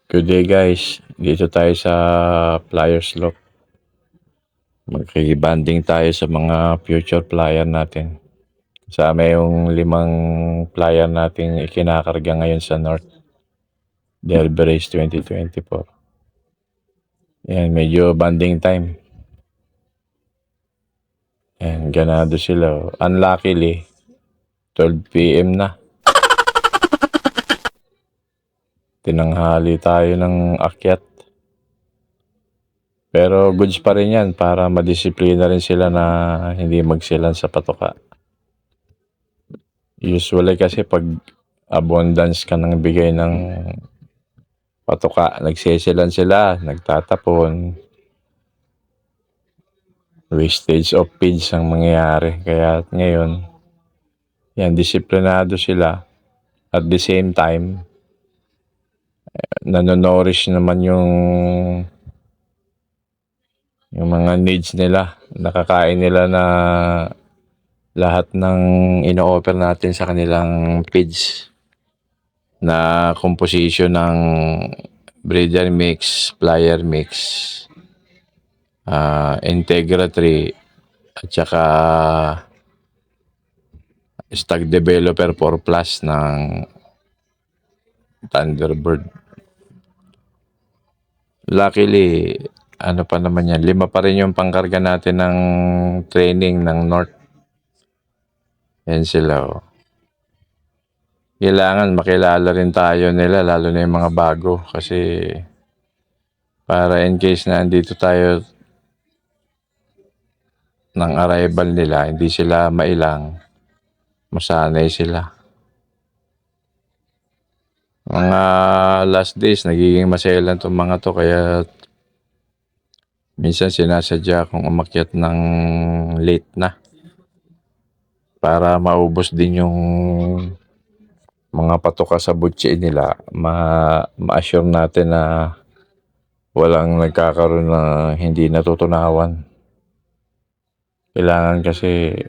Good day guys, dito tayo sa Flyers Loft. Magkikibanding tayo sa mga future flyer natin. Kasama yung 5 flyer nating ikinakarga ngayon sa North Derby Race 2024. Yan, medyo banding time. Yan, ganado sila. Unluckily, 12 p.m. na. Tinanghali tayo ng akyat. Pero goods pa rin yan para madisiplina rin sila na hindi magsilan sa patoka. Usually kasi pag abundance ka ng bigay ng patoka, nagsisilan sila, nagtatapon, wastage of feeds ang mangyayari. Kaya ngayon, yan, disiplinado sila. At the same time, nanonourish naman yung mga needs nila. Nakakain nila na lahat ng ino-offer natin sa kanilang feeds na composition ng breeder mix, flyer mix, Integra 3 at saka Stag Developer 4 Plus ng Thunderbird. Luckily, ano pa naman yan, 5 pa rin yung pangkarga natin ng training ng North. Yan sila. Oh. Kailangan makilala rin tayo nila, lalo na yung mga bago. Kasi para in case na andito tayo ng arrival nila, hindi sila mailang, masanay sila. Mga last days, nagiging maselan itong mga to, kaya minsan sinasadya kong umakyat ng late na para maubos din yung mga patoka sa butsi nila. Ma-assure natin na walang nagkakaroon na hindi natutunawan. Kailangan kasi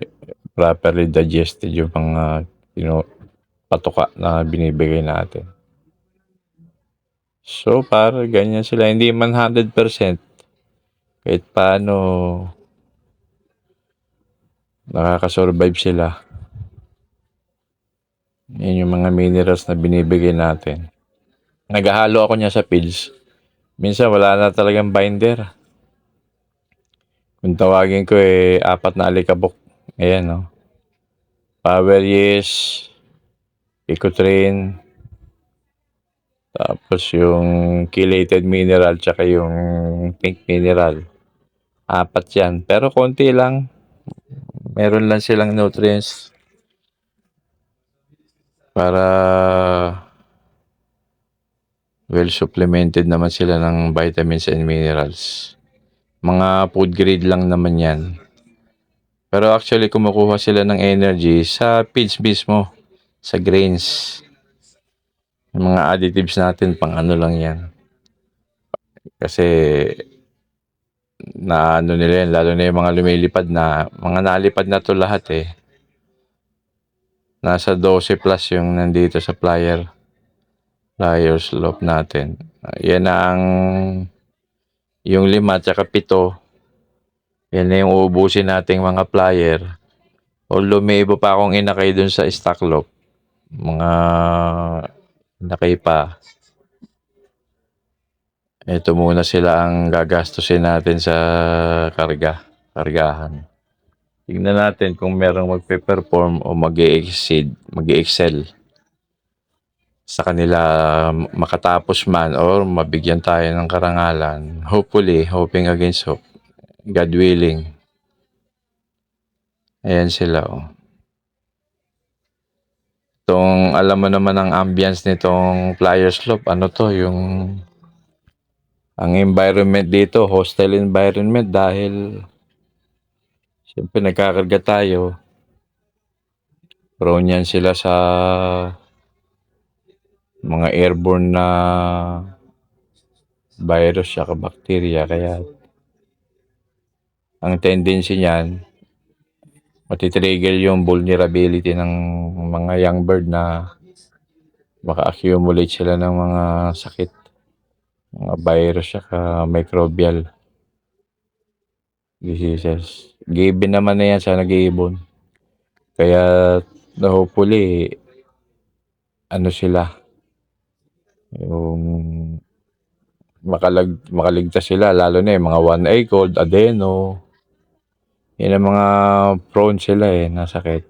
properly digested yung mga patoka na binibigay natin. So, para ganyan sila. Hindi man 100%. Kahit paano nakakasurvive sila. Yan yung mga minerals na binibigay natin. Naghahalo ako niya sa pills. Minsan wala na talagang binder. Kung tawagin ko 4 na alikabok. Ayan, no. Power Yes, Ecotrain, tapos yung chelated mineral, tsaka yung pink mineral. 4 yan. Pero konti lang. Meron lang silang nutrients para well supplemented naman sila ng vitamins and minerals. Mga food grade lang naman yan. Pero actually, kumukuha sila ng energy sa feeds mismo, sa grains. Yung mga additives natin, pang ano lang yan. Kasi na ano nila yan, lalo na yung mga lumilipad na, mga nalipad na to lahat Nasa 12 plus yung nandito sa Flyers Loft natin. Yan ang yung 5 at saka 7. Yan na yung uubusin nating mga flyer. Although may iba pa akong inakay dun sa stock loft. Mga inakay pa. Ito muna sila ang gagastusin natin sa kargahan. Tingnan natin kung merong magpe-perform o mag-excel sa kanila, makatapos man or mabigyan tayo ng karangalan. Hopefully, hoping against hope. God willing. Ayan sila. Itong, alam mo naman ang ambience nitong Flyers Loft. Ano to, ang environment dito, hostile environment, dahil siyempre nagkakarga tayo. Prone yan sila sa mga airborne na virus at bacteria. Kaya ang tendency niyan, matitrigger yung vulnerability ng mga young bird na maka-accumulate sila ng mga sakit. mga virus tsaka microbial diseases. Given naman na yan sa nag-iibon. Kaya hopefully, ano sila, yung makaligtas sila, lalo na yung mga 1A cold, adeno. Yan ang mga prone sila na sakit.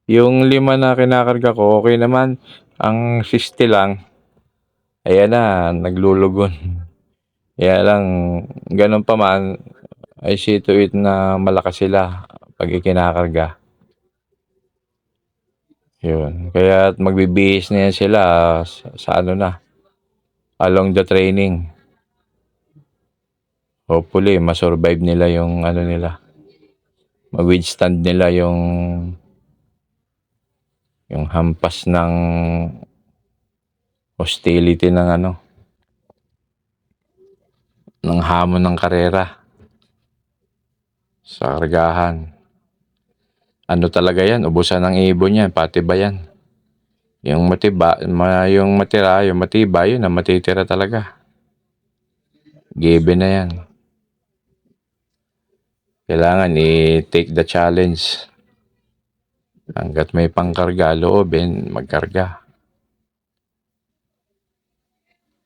Yung 5 na kinakarga ko, okay naman. Ang 60 lang, ayan na, naglulugon. Kaya lang, ganun pa man, I see to it na malakas sila pag ikinakarga. Yun. Kaya magbibihis na yan sila sa ano na, along the training. Hopefully, masurvive nila yung ano nila. Ma-withstand nila yung hampas ng hostility ng ano, ng hamon ng karera sa kargahan. Ano talaga yan, ubusan ng ibon yan, pati ba yan? Yung yung matira, yung matiba, yun ang matitira talaga. Given na yan. Kailangan i-take the challenge. Hanggat may pangkarga, loobin, magkarga.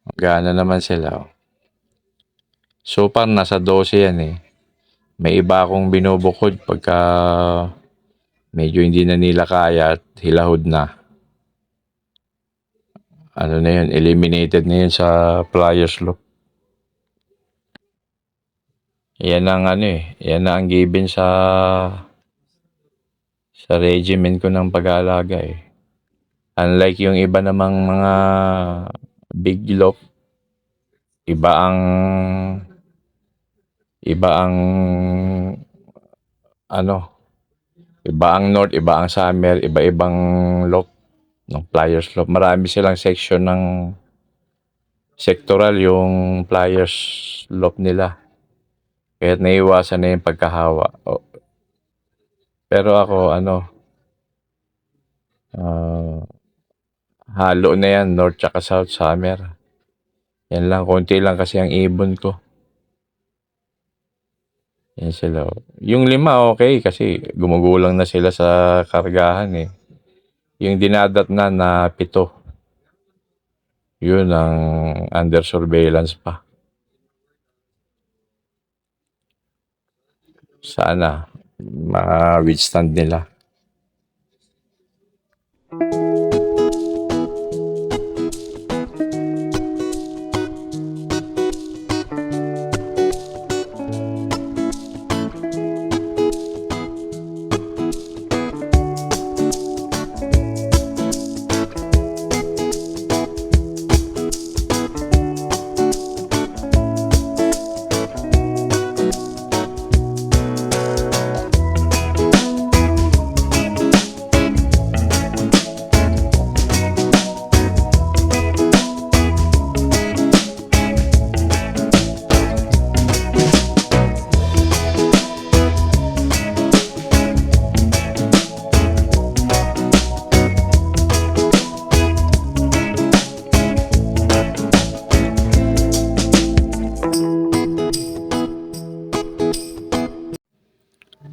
Magana naman sila. So far, nasa 12 yan May iba akong binubukod pagka medyo hindi na nila kaya at hilahod na. Ano na yun, eliminated na yun sa Flyers Loop. Yan ang yan ang given sa regimen ko ng pag-aalaga Unlike yung iba namang mga big loop, iba ang iba ang north, iba ang summer, iba-ibang loop ng Flyers Loop. Marami silang section ng sectoral yung Flyers Loop nila. Kaya naiwasan na yung pagkahawa. Pero ako, halo na yan, north tsaka south summer. Yan lang, konti lang kasi ang ibon ko. Yan sila. Yung 5, okay, kasi gumugulang na sila sa kargahan Yung dinadat na 7, yun ang under surveillance pa. Sana ma-withstand nila.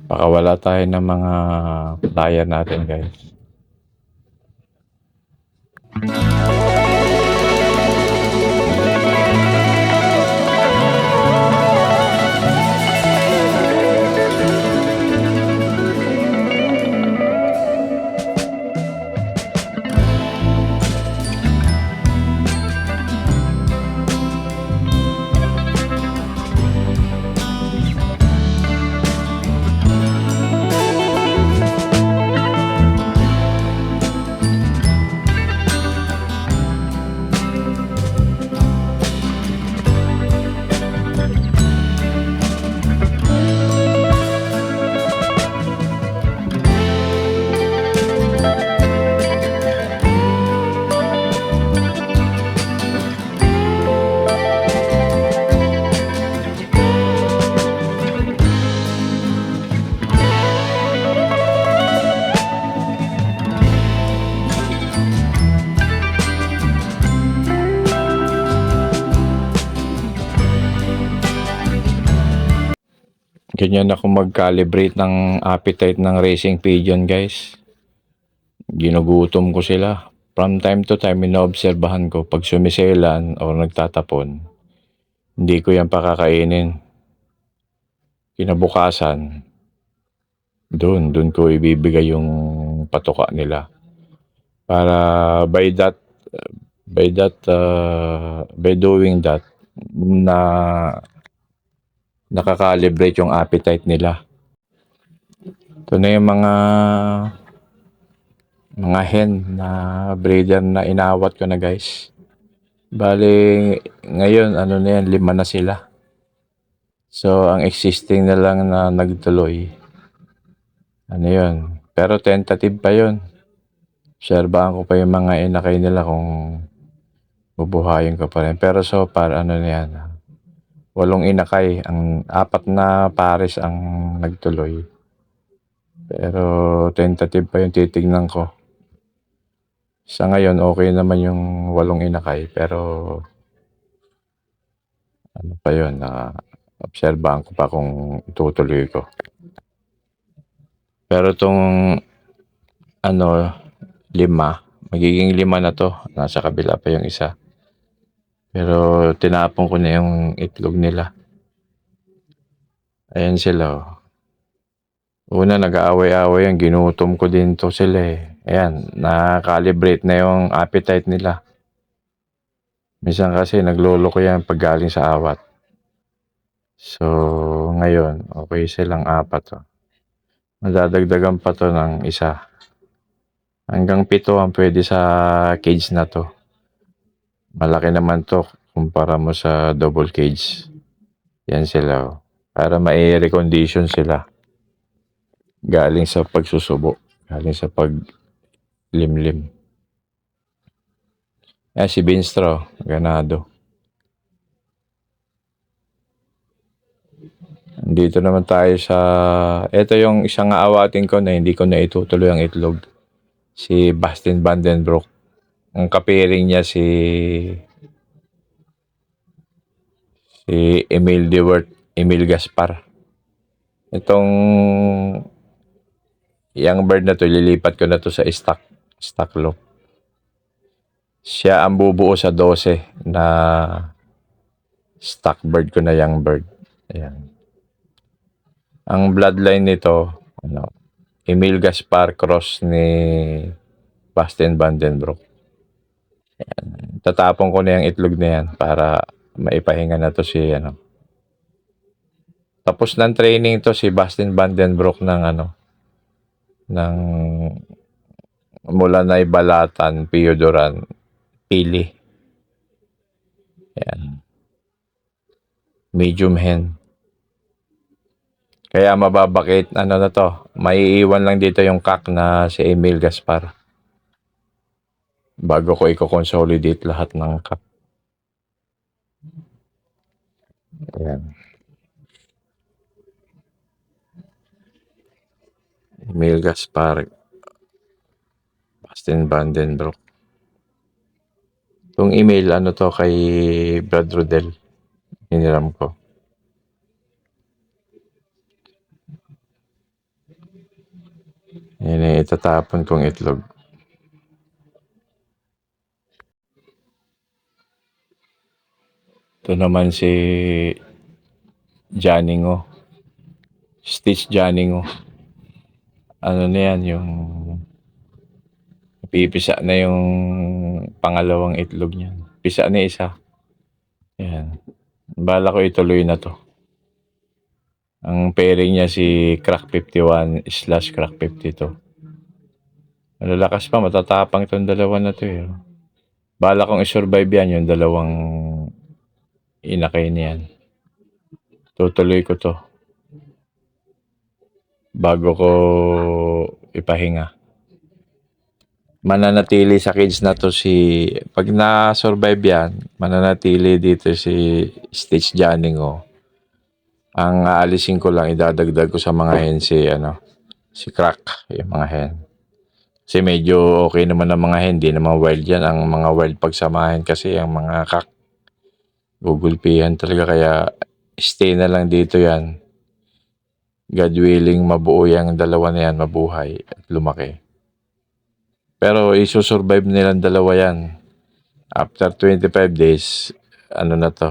Baka wala tayo ng mga flyer natin, guys. Ganyan ako mag-calibrate ng appetite ng racing pigeon, guys. Ginugutom ko sila. From time to time, inoobserbahan ko pag sumiselan o nagtatapon. Hindi ko yan pakakainin. Kinabukasan, doon ko ibibigay yung patuka nila. Para by doing that, na nakakalibrate yung appetite nila. Ito na yung mga hen na breeder na inawat ko na, guys. Bali, ngayon, ano na yan, 5 na sila. So, ang existing na lang na nagtuloy, ano yun. Pero tentative pa yun. Obserbahan ko pa yung mga inakay nila kung bubuhayin ko pa rin. Pero so far, ano na yan, 8 inakay. Ang 4 na pares ang nagtuloy. Pero tentative pa yung titignan ko. Sa ngayon, okay naman yung 8 inakay. Pero ano pa yun, obserbahan ko pa kung itutuloy ko. Pero itong 5, magiging 5 na to. Nasa kabila pa yung isa. Pero tinapon ko na yung itlog nila. Ayan sila, oh. Una, nag-aaway-aaway yan. Ginutom ko din to sila, eh. Ayan, na-calibrate na yung appetite nila. Minsan kasi naglolo ko yan pag galing sa awat. So, ngayon, okay silang 4. Oh. Madadagdagan pa to ng isa. Hanggang 7 ang pwede sa cage na to. Malaki naman to kumpara mo sa double cage. Yan sila, oh. Para ma-recondition sila. Galing sa pagsusubo. Galing sa paglimlim. Si Binstro, ganado. Dito naman tayo sa... Ito yung isang aawatin ko na hindi ko na itutuloy ang itlog. Si Bastin Vandenbroek. Ang kapiring niya si Emil Dewert, Emil Gaspar. Itong young bird na to, lilipat ko na to sa stock loop. Siya ang bubuo sa 12 na stock bird ko na young bird. Ayan. Ang bloodline nito, Emil Gaspar cross ni Bastin Vandenbroek. Ayan. Tatapon ko na yung itlog na yan para maipahinga na to si Tapos ng training to si Bastin Vandenbroek ng mula na Ibalatan, Piodoran, Pili. Ayan. Medium hen. Kaya mababakit, na to, maiiwan lang dito yung kak na si Emil Gaspar. Bago ko i-consolidate lahat ng kak. Ayan. Emil Gaspar, Bastin Vandenbroek. Itong email, to kay Brad Rodel. Hiniram ko. Yan, itatapon kong itlog. Ito naman si Janingo. Stitch Janingo. Ano na yan, yung pipisa na yung pangalawang itlog niya. Pisa na isa. Yan. Bala ko ituloy na to. Ang pairing niya si Crack 51/Crack 52. Malalakas pa, matatapang itong dalawa na to, eh. Bala kong i-survive yan yung dalawang inakay niyan. Tutuloy ko to bago ko ipahinga. Mananatili sa cage na to pag na-survive yan, mananatili dito si Stitch Janingo. Ang aalisin ko lang, idadagdag ko sa mga hen si Crack, yung mga hen. Kasi medyo okay naman ang mga hen, di naman wild yan. Ang mga wild pagsamahin kasi, ang mga kak, gugulpihan talaga, kaya stay na lang dito yan. God willing, mabuo yang dalawa na yan, mabuhay at lumaki. Pero isusurvive nilang dalawa yan. After 25 days, ano na to,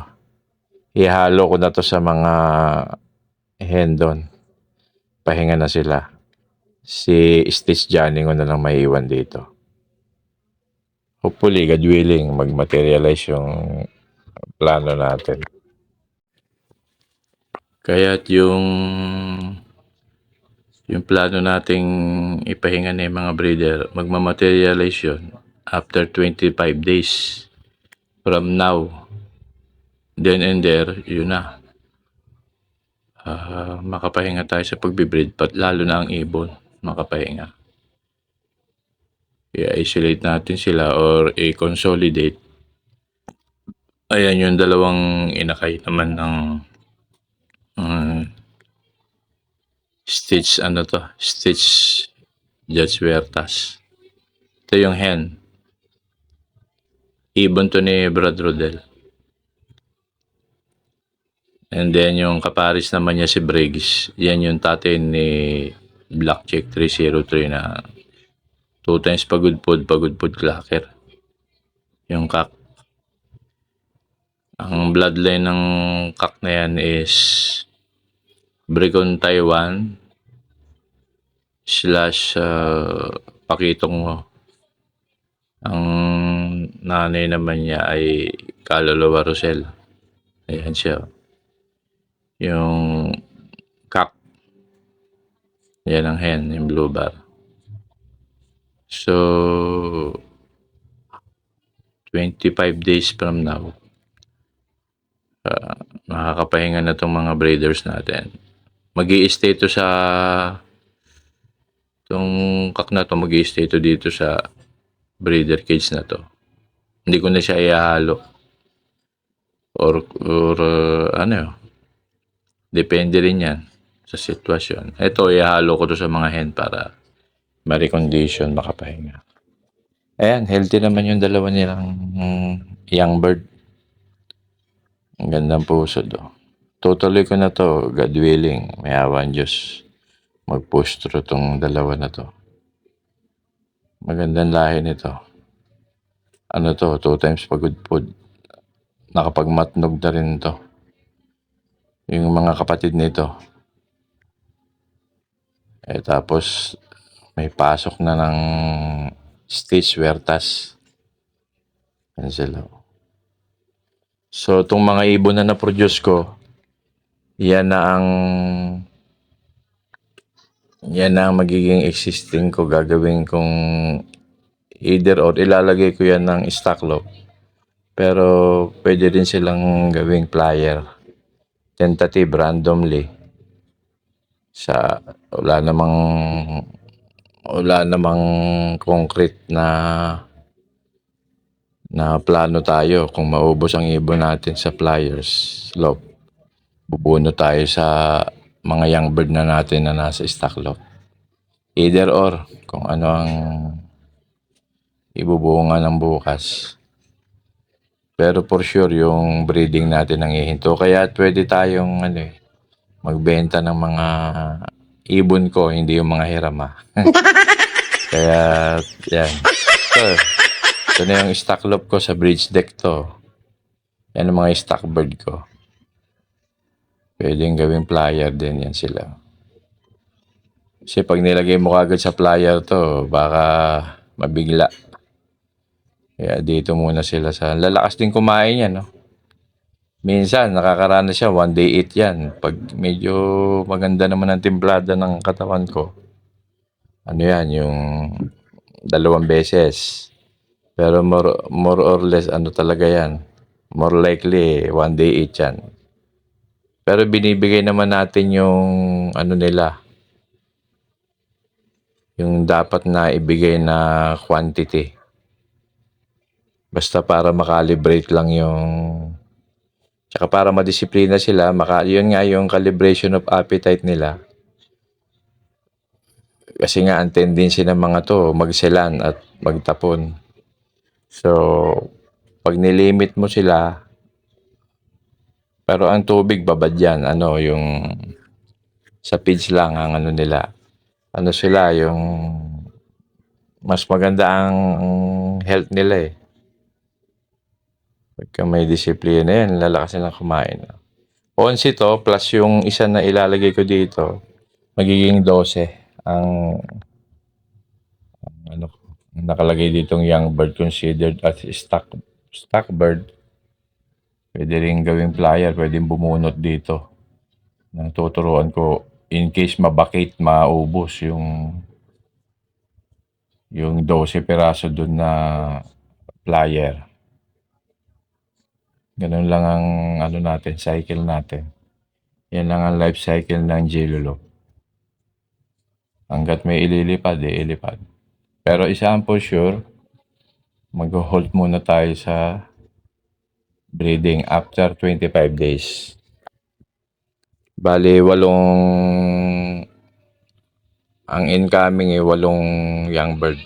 ihalo ko na to sa mga hen doon. Pahinga na sila. Si Stitch Johnny ko na lang maiiwan dito. Hopefully, God willing, mag-materialize yung plano natin. Kaya't yung plano nating ipahinga na yung mga breeder, magmamaterialize yun after 25 days from now. Then and there, yun na. Makapahinga tayo sa pagbibreed, lalo na ang ibon, makapahinga. I-isolate natin sila or i-consolidate. Ayan yung dalawang inakay naman ng Stitch Judge Huertas. Ito yung hen. Ibon to ni Brad Rodel. And then yung kaparis naman niya si Briggs. Yan yung tatay ni Black Check 303 na 2 times pagod food clacker. Yung kak. Ang bloodline ng kak na yan is Bricon Taiwan / Pakitong. Ang nanay naman niya ay Kaluluwa Rosel. Ayan siya. Yung kak. Yan ang hen, yung blue bar. So, 25 days from now, makakapahinga na itong mga breeders natin. Mag-i-stay to sa itong kak na to, mag-i-stay to dito sa breeder cage na to. Hindi ko na siya ihalo or depende rin yan sa sitwasyon. Ito, ihalo ko to sa mga hen para ma-recondition, makapahinga. Ayan, healthy naman yung dalawa nilang young bird. Ang gandang puso do. Tutuloy ko na to, God willing, may awan Diyos. Mag-push through tong dalawa na to. Magandang lahi nito. Ano to, 2 times pagod food. Nakapagmatnog na rin to. Yung mga kapatid nito. Tapos, may pasok na ng Stitch Huertas. Yan sila. So, itong mga ibon na na-produce ko, yan na ang magiging existing ko. Gagawin kong either or ilalagay ko yan ng stock lot. Pero pwede rin silang gawing flyer. Tentative, randomly. Wala namang concrete na plano tayo. Kung maubos ang ibon natin sa flyers lot, bubuno tayo sa mga young bird na natin na nasa stock lot. Either or, kung ano ang ibubunga ng bukas. Pero for sure, yung breeding natin ang hihinto. Kaya pwede tayong magbenta ng mga ibon ko, hindi yung mga hirama. Kaya, yan. Ito na yung stock lot ko sa bridge deck to. Yan ang mga stock bird ko. Pwedeng gawing flyer din yan sila. Kasi pag nilagay mo kagad sa flyer to, baka mabigla. Kaya dito muna sila lalakas din kumain yan, no? Minsan, nakakaranas siya, 1 day eat yan. Pag medyo maganda naman ang timplada ng katawan ko, yung 2 beses. Pero more or less, talaga yan. More likely, 1 day eat yan. Pero binibigay naman natin yung nila, yung dapat na ibigay na quantity. Basta para makalibrate lang tsaka para madisiplina sila, yun nga yung calibration of appetite nila. Kasi nga, ang tendency ng mga to, magselan at magtapon. So, pag nilimit mo sila, pero ang tubig babad yan, yung Sa feeds lang ang ano nila. Ano sila, yung mas maganda ang health nila eh. Pagka may disiplina yan, lalakas nilang kumain. 11 to, plus yung isa na ilalagay ko dito, magiging 12 ang ano nakalagay ditong young bird considered as stock bird. Pwede rin gawing flyer, pwedeng bumunot dito. Nang tuturuan ko in case mabakit, maubos yung 12 piraso dun na flyer. Ganun lang ang ano natin, cycle natin. Yan lang ang life cycle ng Jelolo. Hanggat may ililipad, ilipad. Pero isa ang for sure, mag-hold muna tayo sa breeding after 25 days. Bali, ang incoming 8 young bird.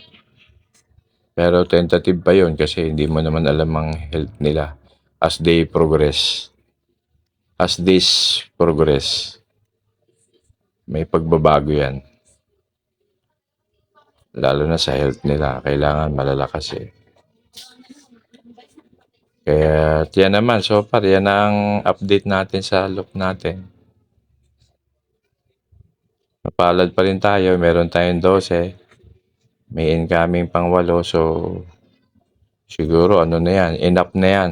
Pero tentative pa yun kasi hindi mo naman alam ang health nila as they progress. As this progress, may pagbabago yan. Lalo na sa health nila, kailangan malalakas eh. Kaya yan naman, so far, yan ang update natin sa loop natin. Mapalad pa rin tayo, meron tayong 12. May incoming pang 8, so siguro ano na yan, enough na yan.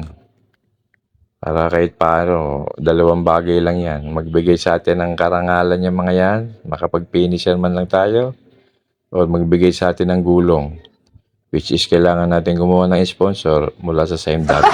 Para kahit paano, 2 bagay lang yan. Magbigay sa atin ng karangalan yung mga yan, makapag-finisher man lang tayo, o magbigay sa atin ng gulong. Which is kailangan natin gumawa ng sponsor mula sa same dati.